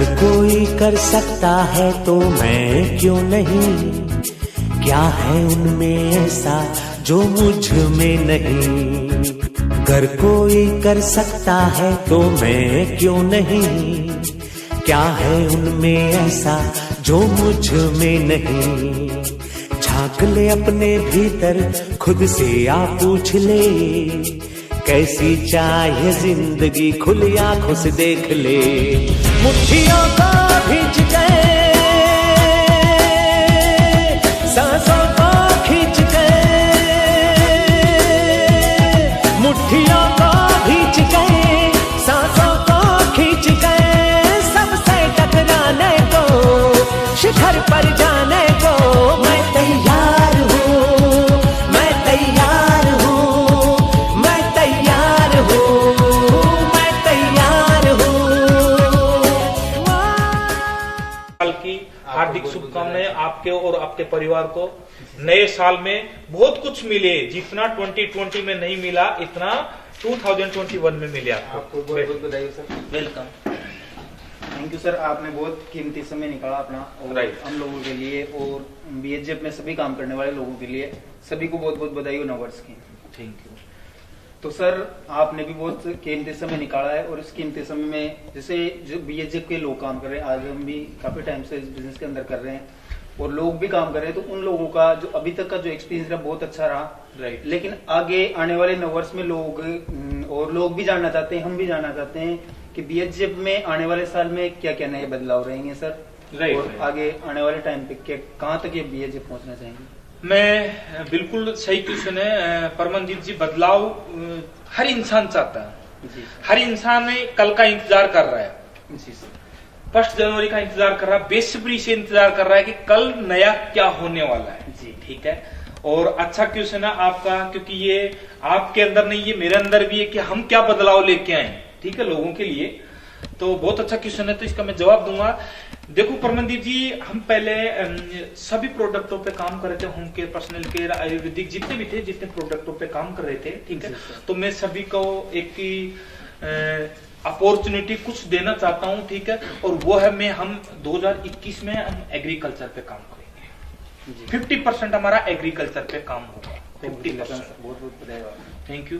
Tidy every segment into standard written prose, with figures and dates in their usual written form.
अगर कोई कर सकता है तो मैं क्यों नहीं, क्या है उनमें ऐसा जो मुझ में नहीं। अगर कोई कर सकता है तो मैं क्यों नहीं, क्या है उनमें ऐसा जो मुझ में नहीं। झांक ले अपने भीतर खुद से आ पूछ ले, कैसी चाहे जिंदगी खुली आंखों से देख ले। मुट्ठियों को भींच गए, सांसों को खींच गए, मुट्ठियों को भींच गए, सांसों को खींच गए। सबसे टकराने को, शिखर पर जाने को मैं तैयार हूँ, मैं तैयार हूँ, मैं तैयार हूँ, मैं तैयार हूँ। साल की हार्दिक शुभकामनाएं आपके और आपके परिवार को। नए साल में बहुत कुछ मिले, जितना 2020 में नहीं मिला इतना 2021 में मिले आपको। बहुत बहुत बधाई sir. Welcome. Thank you sir, आपने बहुत कीमती समय निकाला अपना और हम लोगों के लिए और बीएचएफ में सभी काम करने वाले लोगों के लिए। सभी को बहुत बहुत बधाई हो नववर्ष की। Thank you. तो सर आपने भी बहुत कीमती समय निकाला है और इस कीमती समय में जैसे जो बीएचएफ के लोग काम कर रहे हैं, आज हम भी काफी टाइम से इस बिजनेस के अंदर कर रहे हैं और लोग भी काम कर रहे हैं, तो उन लोगों का जो अभी तक का जो एक्सपीरियंस रहा बहुत अच्छा रहा। लेकिन आगे आने वाले नववर्ष में लोग भी जानना चाहते हैं, हम भी जानना चाहते हैं कि बीएचएफ में आने वाले साल में क्या क्या नए बदलाव रहेंगे सर, और आगे आने वाले टाइम पे कहाँ तक ये बीएचएफ पहुंचना चाहेंगे। मैं बिल्कुल सही क्वेश्चन है परमनजीत जी। बदलाव हर इंसान चाहता है, हर इंसान कल का इंतजार कर रहा है, 1 जनवरी का इंतजार कर रहा है, बेसब्री से इंतजार कर रहा है कि कल नया क्या होने वाला है जी। ठीक है, और अच्छा क्वेश्चन है आपका, क्योंकि ये आपके अंदर नहीं, ये मेरे अंदर भी है कि हम क्या बदलाव लेके आए। ठीक है, लोगों के लिए तो बहुत अच्छा क्वेश्चन है, तो इसका मैं जवाब दूंगा। देखो परमनदीप जी, हम पहले सभी प्रोडक्टों पे काम कर रहे थे, home care, personal care, Ayurvedic जितने भी थे, जितने प्रोडक्टों पे काम कर रहे थे। ठीक है, तो मैं सभी को एक अपॉर्चुनिटी कुछ देना चाहता हूँ। ठीक है, और वो है हम 2021 में हम एग्रीकल्चर पे काम करेंगे। 50% हमारा एग्रीकल्चर पे काम होगा। 50%। बहुत बहुत बधाई। Thank you.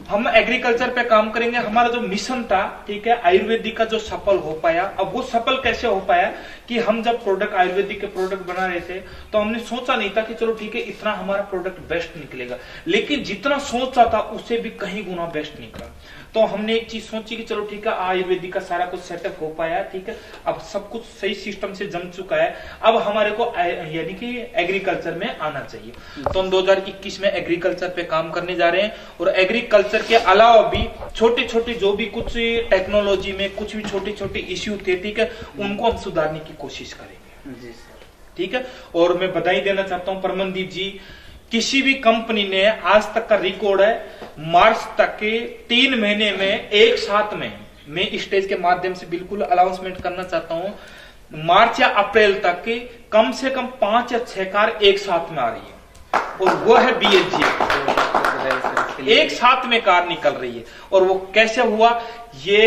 हम एग्रीकल्चर पे काम करेंगे। हमारा जो मिशन था, ठीक है, आयुर्वेदिक का जो सफल हो पाया। अब वो सफल कैसे हो पाया कि हम जब प्रोडक्ट आयुर्वेदिक के प्रोडक्ट बना रहे थे तो हमने सोचा नहीं था कि चलो ठीक है इतना हमारा प्रोडक्ट बेस्ट निकलेगा, लेकिन जितना सोचा था उससे भी कहीं गुना बेस्ट निकला। तो हमने एक चीज सोची कि चलो ठीक है आयुर्वेदिक का सारा कुछ सेटअप हो पाया। ठीक है, अब सब कुछ सही सिस्टम से जम चुका है, अब हमारे को यानी कि एग्रीकल्चर में आना चाहिए। तो हम 2021 में एग्रीकल्चर पे काम करने जा रहे हैं, और एग्रीकल्चर के अलावा भी छोटे छोटे जो भी कुछ टेक्नोलॉजी में कुछ भी छोटे छोटे इश्यू थे, ठीक है, उनको हम सुधारने की कोशिश करेंगे जी सर। ठीक है, और मैं बधाई देना चाहता हूँ परमनदीप जी, किसी भी कंपनी ने आज तक का रिकॉर्ड है मार्च तक के 3 महीने में एक साथ में, मैं स्टेज के माध्यम से बिल्कुल अनाउंसमेंट करना चाहता हूं, मार्च या अप्रैल तक के कम से कम 5 या 6 कार एक साथ में आ रही है, और वो है बीएचजी। एक साथ में कार निकल रही है, और वो कैसे हुआ, ये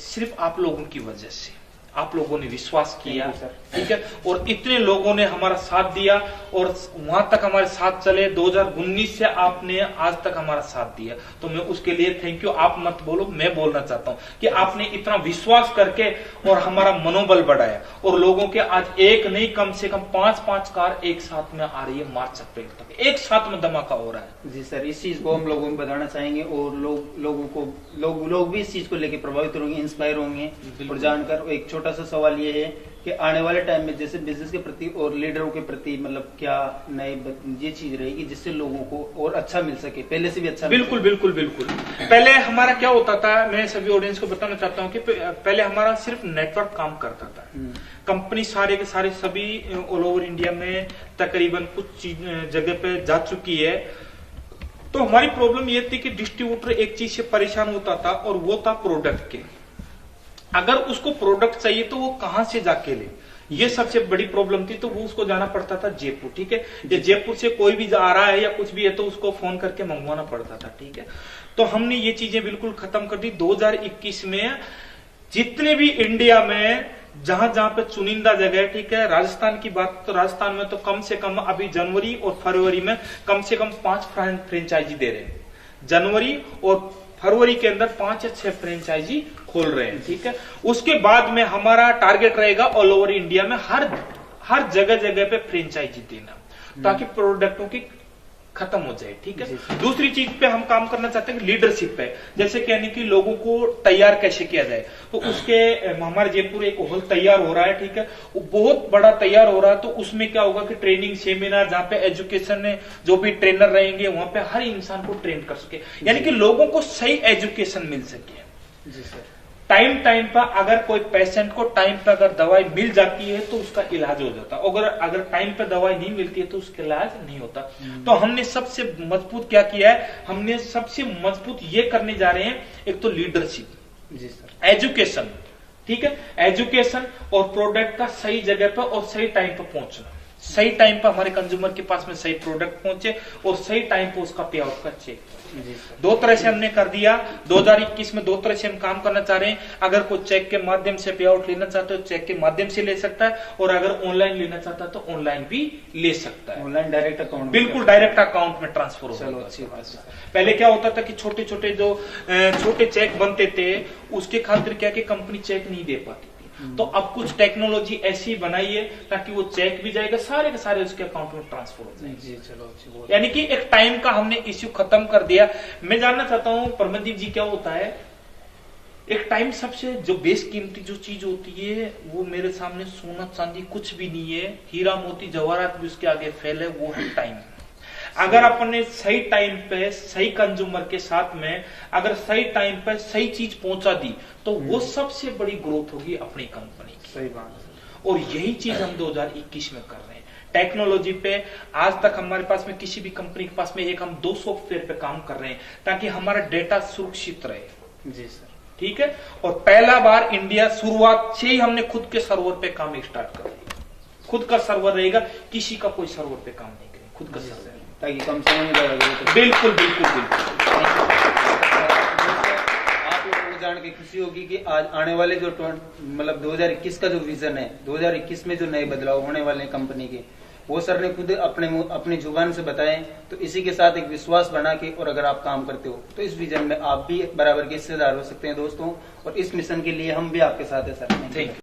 सिर्फ आप लोगों की वजह से, आप लोगों ने विश्वास किया। ठीक है, और इतने लोगों ने हमारा साथ दिया और वहां तक हमारे साथ चले। 2019 से आपने आज तक हमारा साथ दिया, तो मैं उसके लिए थैंक यू। आप मत बोलो, मैं बोलना चाहता हूं कि आपने इतना विश्वास करके और हमारा मनोबल बढ़ाया, और लोगों के आज एक नहीं कम से कम 5-5 कार एक साथ में आ रही है। मार्च अप्रैल तक एक साथ में धमाका हो रहा है जी सर। इस चीज को हम लोगों को बताना चाहेंगे, और लोग भी इस चीज को लेकर प्रभावित होंगे, इंस्पायर होंगे। और जानकर एक छोटा सा सवाल ये है कि आने वाले टाइम में जैसे बिजनेस के प्रति और लीडरों के प्रति मतलब क्या नए ये चीज रहेगी जिससे लोगों को और अच्छा मिल सके, पहले से भी अच्छा। बिल्कुल बिल्कुल बिल्कुल। पहले हमारा क्या होता था, मैं सभी ऑडियंस को बताना चाहता हूँ कि पहले हमारा सिर्फ नेटवर्क काम करता था। कंपनी सारे के सारे सभी ऑल ओवर इंडिया में तकरीबन कुछ जगह पे जा चुकी है। तो हमारी प्रॉब्लम ये थी कि डिस्ट्रीब्यूटर एक चीज से परेशान होता था, और वो था प्रोडक्ट के। अगर उसको प्रोडक्ट चाहिए तो वो कहां से जाके ले, ये सबसे बड़ी प्रॉब्लम थी। तो वो उसको जाना पड़ता था जयपुर। ठीक है, ये जयपुर से कोई भी आ रहा है या कुछ भी है तो उसको फोन करके मंगवाना पड़ता था। ठीक है, तो हमने ये चीजें बिल्कुल खत्म कर दी। 2021 में जितने भी इंडिया में जहां जहां पे चुनिंदा जगह है, ठीक है। राजस्थान की बात तो राजस्थान में तो कम से कम अभी जनवरी और फरवरी में कम से कम 5 फ्रेंचाइजी दे रहे हैं। जनवरी और फरवरी के अंदर 5 या 6 फ्रेंचाइजी खोल रहे हैं, ठीक है। उसके बाद में हमारा टारगेट रहेगा ऑल ओवर इंडिया में हर जगह जगह पे फ्रेंचाइजी देना, ताकि प्रोडक्टों की खत्म हो जाए, ठीक है। दूसरी चीज पे हम काम करना चाहते हैं लीडरशिप पे, जैसे कहने की लोगों को तैयार कैसे किया जाए। तो उसके हमारे जयपुर एक हॉल तैयार हो रहा है, ठीक है, वो बहुत बड़ा तैयार हो रहा है। तो उसमें क्या होगा कि ट्रेनिंग सेमिनार, जहाँ पे एजुकेशन में जो भी ट्रेनर रहेंगे वहां पे हर इंसान को ट्रेन कर सके, यानी कि लोगों को सही एजुकेशन मिल सके। जी सर। टाइम पर अगर कोई पेशेंट को टाइम पर अगर दवाई मिल जाती है तो उसका इलाज हो जाता है, अगर टाइम पर दवाई नहीं मिलती है तो उसका इलाज नहीं होता। तो हमने सबसे मजबूत क्या किया है, हमने सबसे मजबूत ये करने जा रहे हैं, एक तो लीडरशिप, जी सर, एजुकेशन, ठीक है, एजुकेशन और प्रोडक्ट का सही जगह पर और सही टाइम पर पहुंचना, सही टाइम पर हमारे कंज्यूमर के पास में सही प्रोडक्ट पहुंचे और सही टाइम पर उसका पे आउट का चेक। दो तरह से हमने कर दिया। 2021 में 2 तरह से हम काम करना चाह रहे हैं। अगर कोई चेक के माध्यम से पे आउट लेना चाहता है तो चेक के माध्यम से ले सकता है, और अगर ऑनलाइन लेना चाहता है तो ऑनलाइन भी ले सकता है। ऑनलाइन डायरेक्ट अकाउंट, बिल्कुल डायरेक्ट अकाउंट में ट्रांसफर हो। चलो अच्छी बात है। पहले क्या होता था कि छोटे छोटे जो छोटे चेक बनते थे उसके खातिर क्या कि कंपनी चेक नहीं दे पाती। तो अब कुछ टेक्नोलॉजी ऐसी बनाई है ताकि वो चेक भी जाएगा, सारे के सारे उसके अकाउंट में ट्रांसफर हो जाएंगे। जी चलो, यानी कि एक टाइम का हमने इश्यू खत्म कर दिया। मैं जानना चाहता हूं परमदीप जी, क्या होता है एक टाइम, सबसे जो बेशकीमती जो चीज होती है वो मेरे सामने सोना चांदी कुछ भी नहीं है, हीरा मोती जवाहरात भी उसके आगे फेल है, वो है टाइम। अगर अपने सही टाइम पे सही कंज्यूमर के साथ में अगर सही टाइम पे सही चीज पहुंचा दी तो वो सबसे बड़ी ग्रोथ होगी अपनी कंपनी की। सही बात है। और यही चीज हम 2021 में कर रहे हैं। टेक्नोलॉजी पे आज तक हमारे पास में किसी भी कंपनी के पास में एक हम 2 सॉफ्टवेयर पे काम कर रहे हैं ताकि हमारा डेटा सुरक्षित रहे। जी सर, ठीक है। और पहला बार इंडिया शुरुआत से ही हमने खुद के सर्वर पे काम स्टार्ट कर दिया। खुद का सर्वर रहेगा, किसी का कोई सर्वर पे काम नहीं करेंगे, खुद का सर्वर, ताकि कम समय में बिल्कुल बिल्कुल बिल्कुल। आप लोगों को जान के खुशी होगी कि आज आने वाले जो मतलब 2021 का जो विजन है, 2021 में जो नए बदलाव होने वाले हैं कंपनी के, वो सर ने खुद अपनी जुबान से बताए। तो इसी के साथ एक विश्वास बना के और अगर आप काम करते हो तो इस विजन में आप भी बराबर के हिस्सेदार हो सकते हैं दोस्तों। और इस मिशन के लिए हम भी आपके साथ है सर। Thank you.